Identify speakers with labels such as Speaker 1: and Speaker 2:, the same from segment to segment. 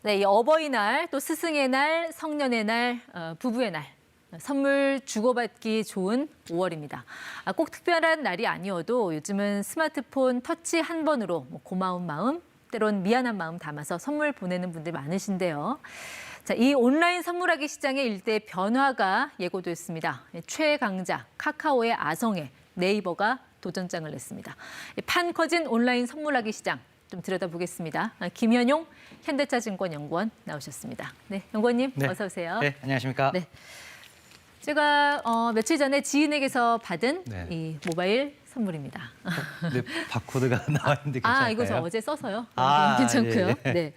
Speaker 1: 네, 이 어버이날, 또 스승의 날, 성년의 날, 부부의 날. 선물 주고받기 좋은 5월입니다. 꼭 특별한 날이 아니어도 요즘은 스마트폰 터치 한 번으로 고마운 마음, 때론 미안한 마음 담아서 선물 보내는 분들 많으신데요. 자, 이 온라인 선물하기 시장의 일대 변화가 예고됐습니다. 최강자 카카오의 아성에 네이버가 도전장을 냈습니다. 판 커진 온라인 선물하기 시장 좀 들여다보겠습니다. 김현용 현대차증권 연구원 나오셨습니다. 네, 연구원님
Speaker 2: 네.
Speaker 1: 어서 오세요.
Speaker 2: 네, 안녕하십니까?
Speaker 1: 네. 제가 며칠 전에 지인에게서 받은
Speaker 2: 네.
Speaker 1: 이 모바일 선물입니다.
Speaker 2: 네, 바코드가 나와 있는데 괜찮을까요?
Speaker 1: 이거 저 어제 써서요. 괜찮고요.
Speaker 2: 예, 예.
Speaker 1: 네.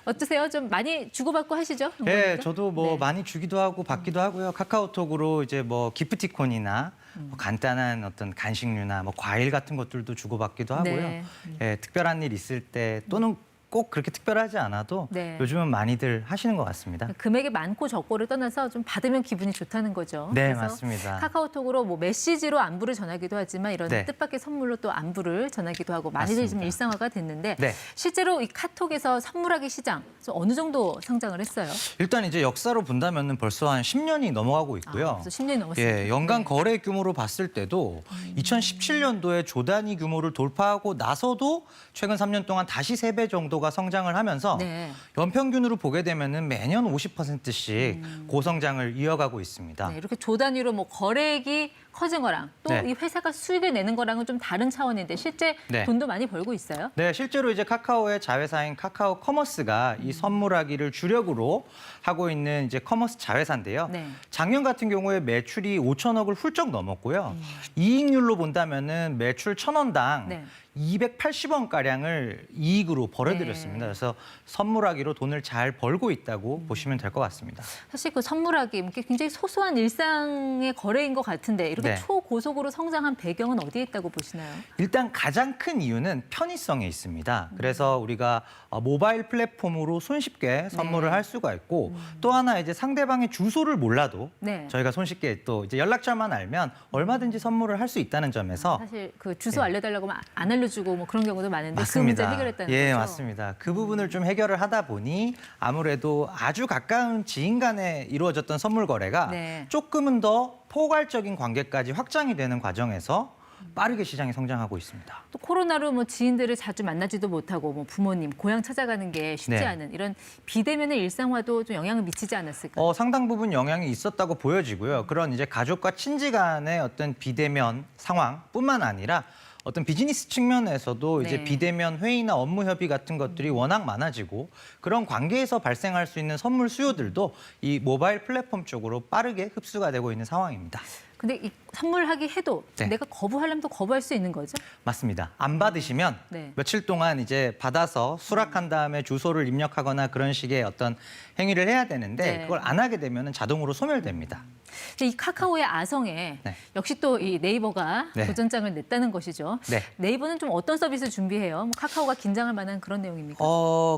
Speaker 1: 어떠세요? 좀 많이 주고받고 하시죠?
Speaker 2: 네,
Speaker 1: 연구원님도?
Speaker 2: 저도 뭐
Speaker 1: 네.
Speaker 2: 많이 주기도 하고 받기도 하고요. 카카오톡으로 이제 뭐 기프티콘이나 뭐 간단한 어떤 간식류나 뭐 과일 같은 것들도 주고받기도 하고요.
Speaker 1: 네.
Speaker 2: 예, 특별한 일 있을 때 또는 꼭 그렇게 특별하지 않아도
Speaker 1: 네.
Speaker 2: 요즘은 많이들 하시는 것 같습니다.
Speaker 1: 금액이 많고 적고를 떠나서 좀 받으면 기분이 좋다는 거죠.
Speaker 2: 네,
Speaker 1: 그래서
Speaker 2: 맞습니다.
Speaker 1: 카카오톡으로 뭐 메시지로 안부를 전하기도 하지만 이런
Speaker 2: 네.
Speaker 1: 뜻밖의 선물로 또 안부를 전하기도 하고 많이들 지금
Speaker 2: 맞습니다.
Speaker 1: 일상화가 됐는데
Speaker 2: 네.
Speaker 1: 실제로 이 카톡에서 선물하기 시장 좀 어느 정도 성장을 했어요?
Speaker 2: 일단 이제 역사로 본다면은 벌써 한 10년이 넘어가고 있고요.
Speaker 1: 벌써 10년이 넘었습니다.
Speaker 2: 예, 연간
Speaker 1: 네.
Speaker 2: 거래 규모로 봤을 때도 2017년도에 조 단위 규모를 돌파하고 나서도 최근 3년 동안 다시 3배 정도가 성장을 하면서
Speaker 1: 네.
Speaker 2: 연평균으로 보게 되면은 매년 50%씩 고성장을 이어가고 있습니다.
Speaker 1: 네, 이렇게 조 단위로 뭐 거래액이 커진 거랑 또 이
Speaker 2: 네.
Speaker 1: 회사가 수익을 내는 거랑은 좀 다른 차원인데 실제
Speaker 2: 네.
Speaker 1: 돈도 많이 벌고 있어요?
Speaker 2: 네, 실제로 이제 카카오의 자회사인 카카오 커머스가 이 선물하기를 주력으로 하고 있는 이제 커머스 자회사인데요.
Speaker 1: 네.
Speaker 2: 작년 같은 경우에 매출이 5천억을 훌쩍 넘었고요. 이익률로 본다면은 매출 1,000원당
Speaker 1: 네.
Speaker 2: 280원 가량을 이익으로 벌어들였습니다.
Speaker 1: 네.
Speaker 2: 그래서 선물하기로 돈을 잘 벌고 있다고 보시면 될 것 같습니다.
Speaker 1: 사실 그 선물하기 이게 굉장히 소소한 일상의 거래인 것 같은데 이렇게
Speaker 2: 네.
Speaker 1: 초고속으로 성장한 배경은 어디에 있다고 보시나요?
Speaker 2: 일단 가장 큰 이유는 편의성에 있습니다. 그래서 우리가 모바일 플랫폼으로 손쉽게 선물을
Speaker 1: 네.
Speaker 2: 할 수가 있고 또 하나 이제 상대방의 주소를 몰라도
Speaker 1: 네.
Speaker 2: 저희가 손쉽게 또 이제 연락처만 알면 얼마든지 선물을 할 수 있다는 점에서
Speaker 1: 사실 그 주소
Speaker 2: 네.
Speaker 1: 알려달라고 하면 안 알려주고 뭐 그런 경우도 많은데 그
Speaker 2: 맞습니다.
Speaker 1: 문제 해결했다는
Speaker 2: 예,
Speaker 1: 거죠?
Speaker 2: 맞습니다. 그 부분을 좀 해결을 하다 보니 아무래도 아주 가까운 지인 간에 이루어졌던 선물 거래가
Speaker 1: 네.
Speaker 2: 조금은 더 포괄적인 관계까지 확장이 되는 과정에서 빠르게 시장이 성장하고 있습니다.
Speaker 1: 또 코로나로 뭐 지인들을 자주 만나지도 못하고 뭐 부모님, 고향 찾아가는 게 쉽지
Speaker 2: 네.
Speaker 1: 않은 이런 비대면의 일상화도 좀 영향을 미치지 않았을까요?
Speaker 2: 상당 부분 영향이 있었다고 보여지고요. 그런 이제 가족과 친지 간의 어떤 비대면 상황뿐만 아니라 어떤 비즈니스 측면에서도 이제
Speaker 1: 네.
Speaker 2: 비대면 회의나 업무 협의 같은 것들이 워낙 많아지고 그런 관계에서 발생할 수 있는 선물 수요들도 이 모바일 플랫폼 쪽으로 빠르게 흡수가 되고 있는 상황입니다.
Speaker 1: 근데 이 선물하기 해도
Speaker 2: 네.
Speaker 1: 내가 거부하려면 또 거부할 수 있는 거죠?
Speaker 2: 맞습니다. 안 받으시면
Speaker 1: 네.
Speaker 2: 며칠 동안 이제 받아서 수락한 다음에 주소를 입력하거나 그런 식의 어떤 행위를 해야 되는데
Speaker 1: 네.
Speaker 2: 그걸 안 하게 되면 자동으로 소멸됩니다.
Speaker 1: 근데 이 카카오의 아성에
Speaker 2: 네.
Speaker 1: 역시 또 이 네이버가
Speaker 2: 네.
Speaker 1: 도전장을 냈다는 것이죠.
Speaker 2: 네.
Speaker 1: 네이버는 좀 어떤 서비스 준비해요? 뭐 카카오가 긴장할 만한 그런 내용입니까?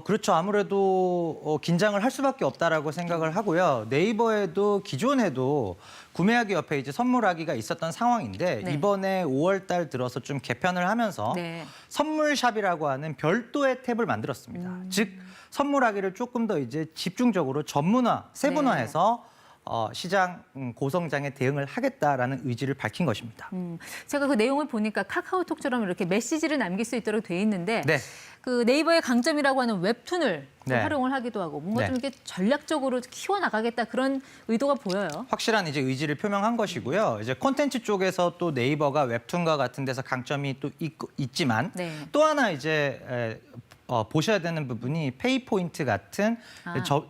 Speaker 2: 그렇죠. 아무래도 긴장을 할 수밖에 없다라고 생각을 하고요. 네이버에도 기존에도 구매하기 옆에 이제 선물하기가 있었던 상황인데
Speaker 1: 네.
Speaker 2: 이번에 5월 달 들어서 좀 개편을 하면서
Speaker 1: 네.
Speaker 2: 선물샵이라고 하는 별도의 탭을 만들었습니다. 즉 선물하기를 조금 더 이제 집중적으로 전문화, 세분화해서 시장 고성장에 대응을 하겠다라는 의지를 밝힌 것입니다.
Speaker 1: 제가 그 내용을 보니까 카카오톡처럼 이렇게 메시지를 남길 수 있도록 돼 있는데
Speaker 2: 네.
Speaker 1: 그 네이버의 강점이라고 하는 웹툰을 또
Speaker 2: 네.
Speaker 1: 활용을 하기도 하고 뭔가
Speaker 2: 네.
Speaker 1: 좀 이렇게 전략적으로 키워나가겠다 그런 의도가 보여요.
Speaker 2: 확실한 이제 의지를 표명한 것이고요. 이제 콘텐츠 쪽에서 또 네이버가 웹툰과 같은 데서 강점이 또 있지만
Speaker 1: 네.
Speaker 2: 또 하나 이제 보셔야 되는 부분이 페이 포인트 같은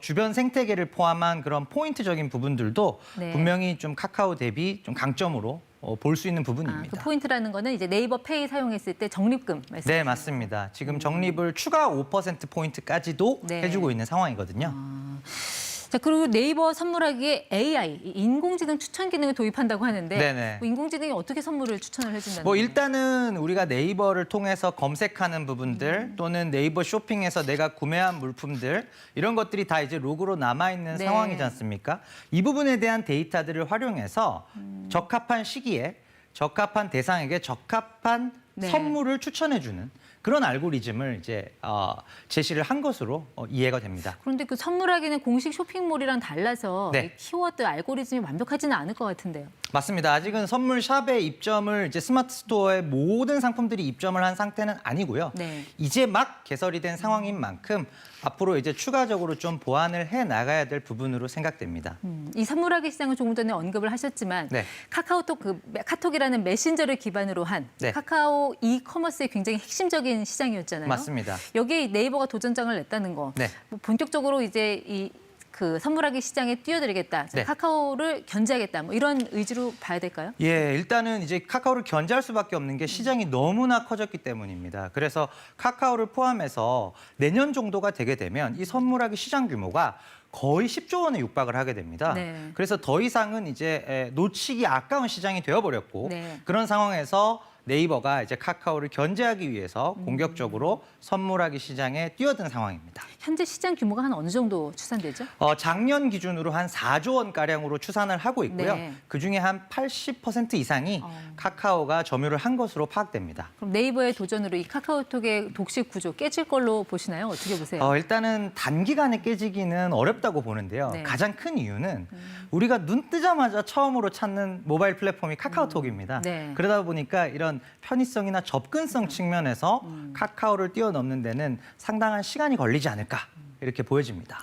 Speaker 2: 주변 생태계를 포함한 그런 포인트적인 부분들도
Speaker 1: 네.
Speaker 2: 분명히 좀 카카오 대비 좀 강점으로 볼 수 있는
Speaker 1: 그
Speaker 2: 부분입니다.
Speaker 1: 포인트라는 거는 이제 네이버 페이 사용했을 때 적립금 말씀.
Speaker 2: 네, 맞습니다. 지금 적립을 추가 5%포인트까지도
Speaker 1: 네.
Speaker 2: 해주고 있는 상황이거든요.
Speaker 1: 자, 그리고 네이버 선물하기에 AI, 인공지능 추천 기능을 도입한다고 하는데
Speaker 2: 네네.
Speaker 1: 뭐 인공지능이 어떻게 선물을 추천을 해준다는
Speaker 2: 뭐
Speaker 1: 거예요?
Speaker 2: 일단은 우리가 네이버를 통해서 검색하는 부분들 또는 네이버 쇼핑에서 내가 구매한 물품들 이런 것들이 다 이제 로그로 남아 있는
Speaker 1: 네.
Speaker 2: 상황이지 않습니까? 이 부분에 대한 데이터들을 활용해서 적합한 시기에 적합한 대상에게 적합한
Speaker 1: 네.
Speaker 2: 선물을 추천해 주는 그런 알고리즘을 이제 제시를 한 것으로 이해가 됩니다.
Speaker 1: 그런데 그 선물하기는 공식 쇼핑몰이랑 달라서
Speaker 2: 네.
Speaker 1: 이 키워드 알고리즘이 완벽하지는 않을 것 같은데요.
Speaker 2: 맞습니다. 아직은 선물샵에 입점을 이제 스마트 스토어의 모든 상품들이 입점을 한 상태는 아니고요.
Speaker 1: 네.
Speaker 2: 이제 막 개설이 된 상황인 만큼 앞으로 이제 추가적으로 좀 보완을 해 나가야 될 부분으로 생각됩니다.
Speaker 1: 이 선물하기 시장은 조금 전에 언급을 하셨지만
Speaker 2: 네.
Speaker 1: 카카오톡 카톡이라는 메신저를 기반으로 한
Speaker 2: 네.
Speaker 1: 카카오 이커머스의 굉장히 핵심적인 시장이었잖아요.
Speaker 2: 맞습니다.
Speaker 1: 여기에 네이버가 도전장을 냈다는 거.
Speaker 2: 네.
Speaker 1: 뭐 본격적으로 이제 그 선물하기 시장에 뛰어들겠다,
Speaker 2: 네.
Speaker 1: 카카오를 견제하겠다, 뭐 이런 의지로 봐야 될까요?
Speaker 2: 예, 일단은 이제 카카오를 견제할 수밖에 없는 게 시장이 너무나 커졌기 때문입니다. 그래서 카카오를 포함해서 내년 정도가 되게 되면 이 선물하기 시장 규모가 거의 10조 원에 육박을 하게 됩니다.
Speaker 1: 네.
Speaker 2: 그래서 더 이상은 이제 놓치기 아까운 시장이 되어버렸고
Speaker 1: 네.
Speaker 2: 그런 상황에서 네이버가 이제 카카오를 견제하기 위해서 공격적으로 선물하기 시장에 뛰어든 상황입니다.
Speaker 1: 현재 시장 규모가 한 어느 정도 추산되죠?
Speaker 2: 작년 기준으로 한 4조 원 가량으로 추산을 하고 있고요.
Speaker 1: 네.
Speaker 2: 그중에 한 80% 이상이 카카오가 점유를 한 것으로 파악됩니다.
Speaker 1: 그럼 네이버의 도전으로 이 카카오톡의 독식 구조 깨질 걸로 보시나요? 어떻게 보세요?
Speaker 2: 일단은 단기간에 깨지기는 어렵다고 보는데요.
Speaker 1: 네.
Speaker 2: 가장 큰 이유는 우리가 눈 뜨자마자 처음으로 찾는 모바일 플랫폼이 카카오톡입니다.
Speaker 1: 네.
Speaker 2: 그러다 보니까 이런 편의성이나 접근성 측면에서 카카오를 뛰어넘는 데는 상당한 시간이 걸리지 않을까 이렇게 보여집니다.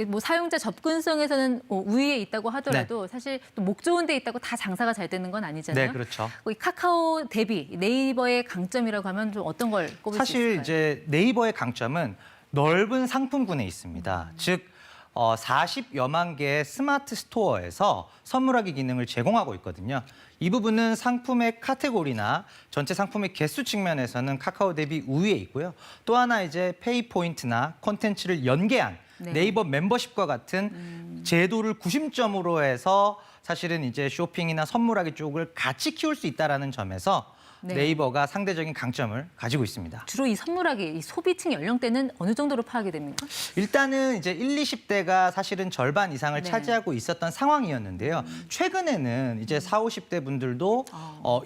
Speaker 1: 뭐 사용자 접근성에서는 우위에 있다고 하더라도 사실 또 목 좋은 데 있다고 다 장사가 잘 되는 건 아니잖아요.
Speaker 2: 네, 그렇죠.
Speaker 1: 이 카카오 대비 네이버의 강점이라고 하면 좀 어떤 걸 꼽을 수
Speaker 2: 사실
Speaker 1: 있을까요?
Speaker 2: 이제 네이버의 강점은 넓은 상품군에 있습니다. 즉 40여만 개의 스마트 스토어에서 선물하기 기능을 제공하고 있거든요. 이 부분은 상품의 카테고리나 전체 상품의 개수 측면에서는 카카오 대비 우위에 있고요. 또 하나 이제 페이 포인트나 콘텐츠를 연계한
Speaker 1: 네.
Speaker 2: 네이버 멤버십과 같은 제도를 구심점으로 해서 사실은 이제 쇼핑이나 선물하기 쪽을 같이 키울 수 있다는 점에서
Speaker 1: 네.
Speaker 2: 네이버가 상대적인 강점을 가지고 있습니다.
Speaker 1: 주로 이 선물하기, 이 소비층 연령대는 어느 정도로 파악이 됩니까?
Speaker 2: 일단은 이제 1, 20대가 사실은 절반 이상을
Speaker 1: 네.
Speaker 2: 차지하고 있었던 상황이었는데요. 최근에는 이제 4, 50대 분들도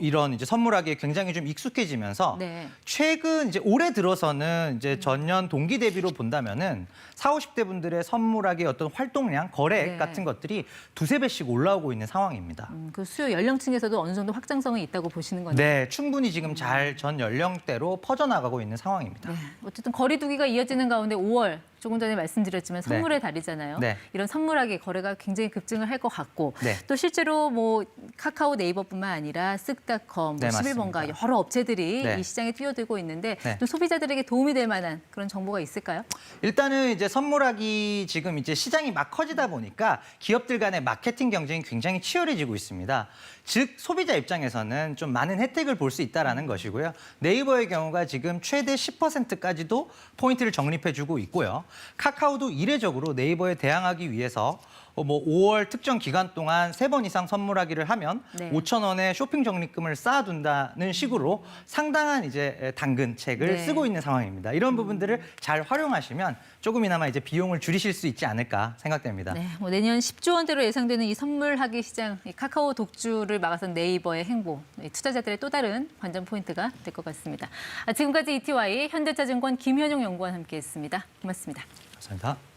Speaker 2: 이런 이제 선물하기에 굉장히 좀 익숙해지면서
Speaker 1: 네.
Speaker 2: 최근 이제 올해 들어서는 이제 전년 동기 대비로 본다면은 4, 50대 분들의 선물하기 어떤 활동량, 거래액
Speaker 1: 네.
Speaker 2: 같은 것들이 두세 배씩 올라오고 있는 상황입니다.
Speaker 1: 그 수요 연령층에서도 어느 정도 확장성이 있다고 보시는 거네요.
Speaker 2: 네, 충분히 지금 잘 전 연령대로 퍼져나가고 있는 상황입니다.
Speaker 1: 네. 어쨌든 거리두기가 이어지는 가운데 5월 조금 전에 말씀드렸지만 선물의 달이잖아요.
Speaker 2: 네.
Speaker 1: 이런 선물하기 거래가 굉장히 급증을 할 것 같고
Speaker 2: 네.
Speaker 1: 또 실제로 뭐 카카오 네이버뿐만 아니라 쓱닷컴,
Speaker 2: 네,
Speaker 1: 11번가
Speaker 2: 맞습니다.
Speaker 1: 여러 업체들이
Speaker 2: 네.
Speaker 1: 이 시장에 뛰어들고 있는데
Speaker 2: 네.
Speaker 1: 또 소비자들에게 도움이 될 만한 그런 정보가 있을까요?
Speaker 2: 일단은 이제 선물하기 지금 이제 시장이 막 커지다 보니까 기업들 간의 마케팅 경쟁이 굉장히 치열해지고 있습니다. 즉 소비자 입장에서는 좀 많은 혜택을 볼 수 있다라는 것이고요. 네이버의 경우가 지금 최대 10%까지도 포인트를 적립해주고 있고요. 카카오도 이례적으로 네이버에 대항하기 위해서 뭐 5월 특정 기간 동안 3번 이상 선물하기를 하면
Speaker 1: 네.
Speaker 2: 5,000원의 쇼핑 적립금을 쌓아둔다는 식으로 상당한 이제 당근책을
Speaker 1: 네.
Speaker 2: 쓰고 있는 상황입니다. 이런 부분들을 잘 활용하시면 조금이나마 이제 비용을 줄이실 수 있지 않을까 생각됩니다.
Speaker 1: 네, 뭐 내년 10조 원대로 예상되는 이 선물하기 시장, 이 카카오 독주를 막아선 네이버의 행보, 투자자들의 또 다른 관전 포인트가 될 것 같습니다. 지금까지 ETY 현대차증권 김현용 연구원 함께했습니다. 고맙습니다.
Speaker 2: 감사합니다.